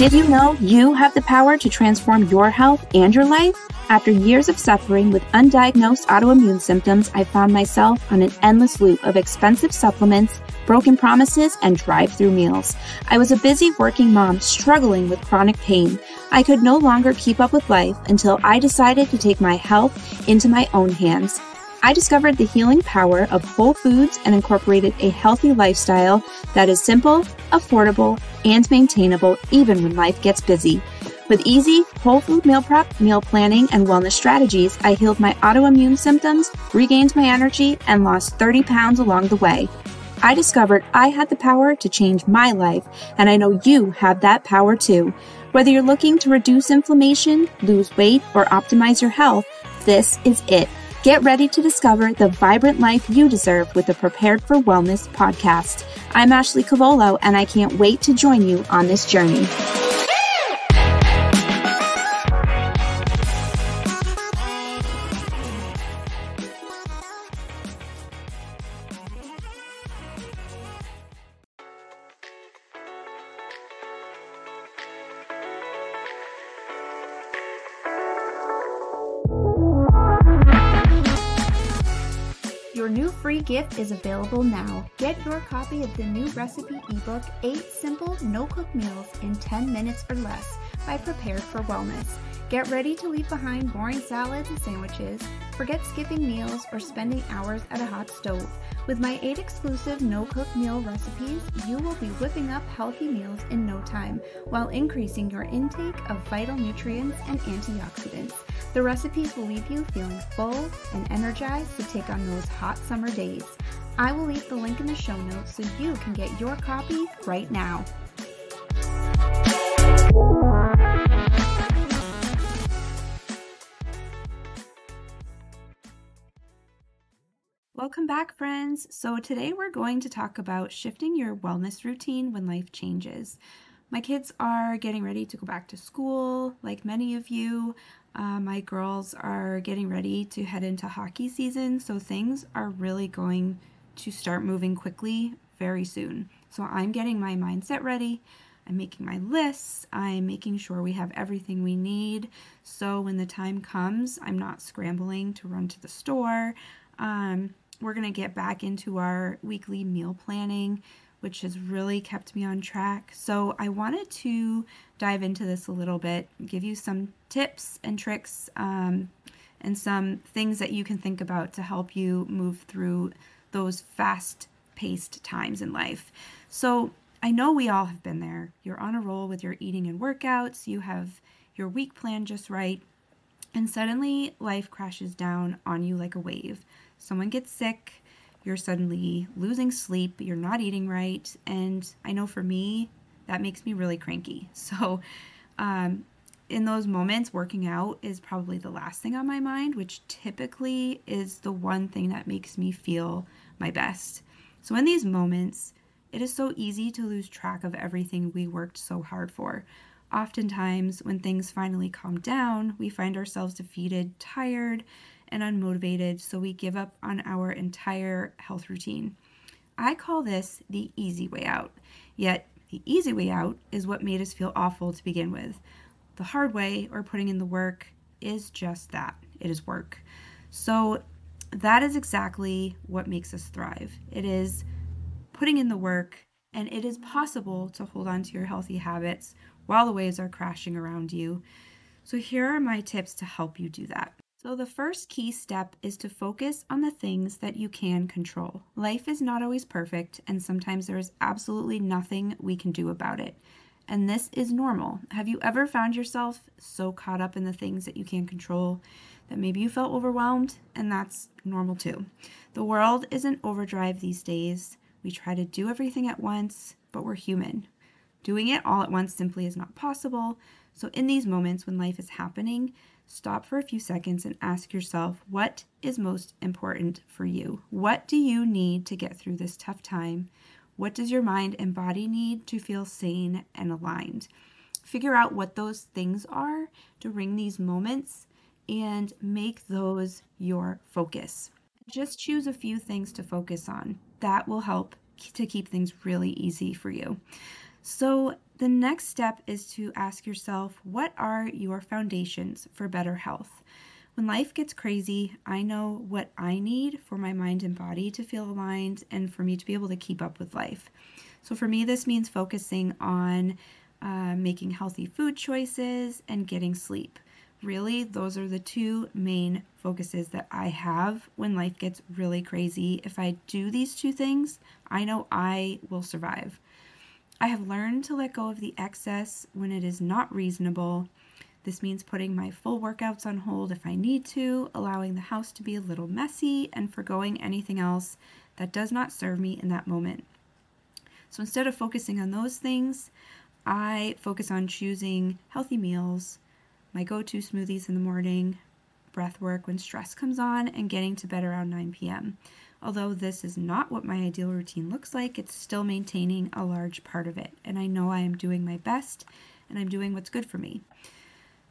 Did you know you have the power to transform your health and your life? After years of suffering with undiagnosed autoimmune symptoms, I found myself on an endless loop of expensive supplements, broken promises, and drive-through meals. I was a busy working mom struggling with chronic pain. I could no longer keep up with life until I decided to take my health into my own hands. I discovered the healing power of whole foods and incorporated a healthy lifestyle that is simple, affordable, and maintainable even when life gets busy. With easy, whole food meal prep, meal planning, and wellness strategies, I healed my autoimmune symptoms, regained my energy, and lost 30 pounds along the way. I discovered I had the power to change my life, and I know you have that power too. Whether you're looking to reduce inflammation, lose weight, or optimize your health, this is it. Get ready to discover the vibrant life you deserve with the Prepared for Wellness podcast. I'm Ashley Cavolo, and I can't wait to join you on this journey. Your new free gift is available now. Get your copy of the new recipe ebook, 8 Simple No-Cook Meals in 10 Minutes or Less by Prepared for Wellness. Get ready to leave behind boring salads and sandwiches, forget skipping meals or spending hours at a hot stove. With my 8 exclusive no-cook meal recipes, you will be whipping up healthy meals in no time while increasing your intake of vital nutrients and antioxidants. The recipes will leave you feeling full and energized to take on those hot summer days. I will leave the link in the show notes so you can get your copy right now. Welcome back, friends. So today we're going to talk about shifting your wellness routine when life changes. My kids are getting ready to go back to school, like many of you. My girls are getting ready to head into hockey season, so things are really going to start moving quickly very soon. So I'm getting my mindset ready. I'm making my lists. I'm making sure we have everything we need. So when the time comes, I'm not scrambling to run to the store. We're going to get back into our weekly meal planning, which has really kept me on track. So I wanted to dive into this a little bit, give you some tips and tricks and some things that you can think about to help you move through those fast-paced times in life. So I know we all have been there. You're on a roll with your eating and workouts. You have your week plan just right. And suddenly life crashes down on you like a wave. Someone gets sick, you're suddenly losing sleep, you're not eating right, and I know for me, that makes me really cranky. So in those moments, working out is probably the last thing on my mind, which typically is the one thing that makes me feel my best. So in these moments, it is so easy to lose track of everything we worked so hard for. Oftentimes, when things finally calm down, we find ourselves defeated, tired, and unmotivated, so we give up on our entire health routine. I call this the easy way out. Yet, the easy way out is what made us feel awful to begin with. The hard way, or putting in the work, is just that. It is work. So that is exactly what makes us thrive. It is putting in the work, and it is possible to hold on to your healthy habits while the waves are crashing around you. So here are my tips to help you do that. So the first key step is to focus on the things that you can control. Life is not always perfect, and sometimes there is absolutely nothing we can do about it. And this is normal. Have you ever found yourself so caught up in the things that you can't control that maybe you felt overwhelmed? And that's normal too. The world is in overdrive these days. We try to do everything at once, but we're human. Doing it all at once simply is not possible. So in these moments when life is happening, stop for a few seconds and ask yourself, what is most important for you? What do you need to get through this tough time? What does your mind and body need to feel sane and aligned? Figure out what those things are during these moments and make those your focus. Just choose a few things to focus on. That will help to keep things really easy for you. So The next step is to ask yourself, what are your foundations for better health? When life gets crazy, I know what I need for my mind and body to feel aligned and for me to be able to keep up with life. So for me, this means focusing on making healthy food choices and getting sleep. Really, those are the two main focuses that I have when life gets really crazy. If I do these two things, I know I will survive. I have learned to let go of the excess when it is not reasonable. This means putting my full workouts on hold if I need to, allowing the house to be a little messy, and forgoing anything else that does not serve me in that moment. So instead of focusing on those things, I focus on choosing healthy meals, my go-to smoothies in the morning, breath work when stress comes on, and getting to bed around 9 p.m. Although this is not what my ideal routine looks like, it's still maintaining a large part of it. And I know I am doing my best and I'm doing what's good for me.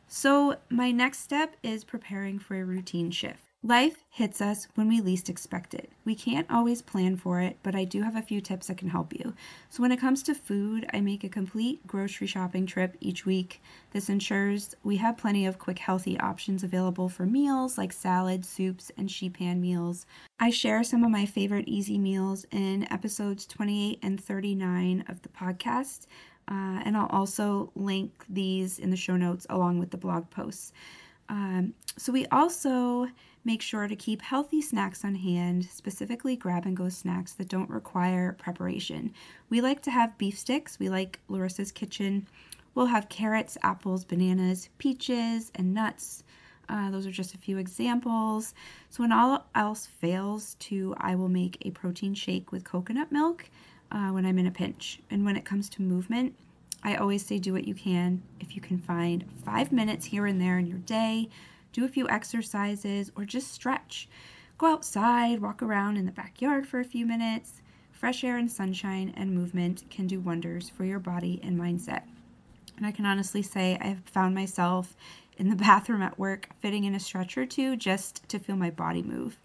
So my next step is preparing for a routine shift. Life hits us when we least expect it. We can't always plan for it, but I do have a few tips that can help you. So when it comes to food, I make a complete grocery shopping trip each week. This ensures we have plenty of quick, healthy options available for meals like salads, soups, and sheet pan meals. I share some of my favorite easy meals in episodes 28 and 39 of the podcast. And I'll also link these in the show notes along with the blog posts. So we also make sure to keep healthy snacks on hand, specifically grab-and-go snacks that don't require preparation. We like to have beef sticks. We like Larissa's Kitchen. We'll have carrots, apples, bananas, peaches, and nuts. Those are just a few examples. So when all else fails, I will make a protein shake with coconut milk when I'm in a pinch. And when it comes to movement, I always say do what you can. If you can find 5 minutes here and there in your day, do a few exercises or just stretch. Go outside, walk around in the backyard for a few minutes. Fresh air and sunshine and movement can do wonders for your body and mindset. And I can honestly say I've found myself in the bathroom at work fitting in a stretch or two just to feel my body move.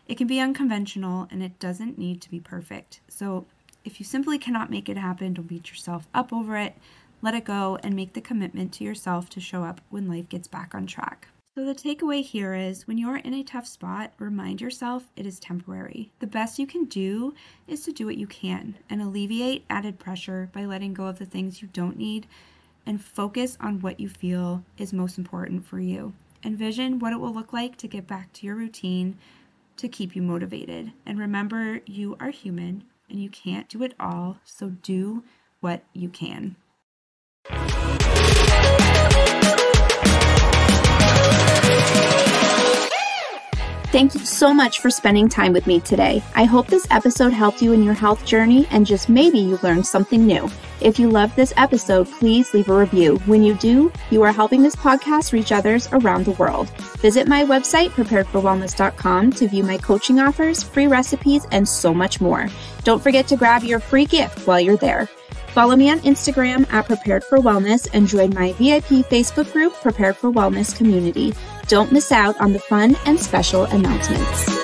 It can be unconventional and it doesn't need to be perfect. So if you simply cannot make it happen, don't beat yourself up over it. Let it go and make the commitment to yourself to show up when life gets back on track. So the takeaway here is when you're in a tough spot, remind yourself it is temporary. The best you can do is to do what you can and alleviate added pressure by letting go of the things you don't need and focus on what you feel is most important for you. Envision what it will look like to get back to your routine to keep you motivated. And remember, you are human and you can't do it all, so do what you can. Thank you so much for spending time with me today. I hope this episode helped you in your health journey and just maybe you learned something new. If you loved this episode, please leave a review. When you do, you are helping this podcast reach others around the world. Visit my website, preparedforwellness.com, to view my coaching offers, free recipes, and so much more. Don't forget to grab your free gift while you're there. Follow me on Instagram at Prepared for Wellness and join my VIP Facebook group, Prepared for Wellness Community. Don't miss out on the fun and special announcements.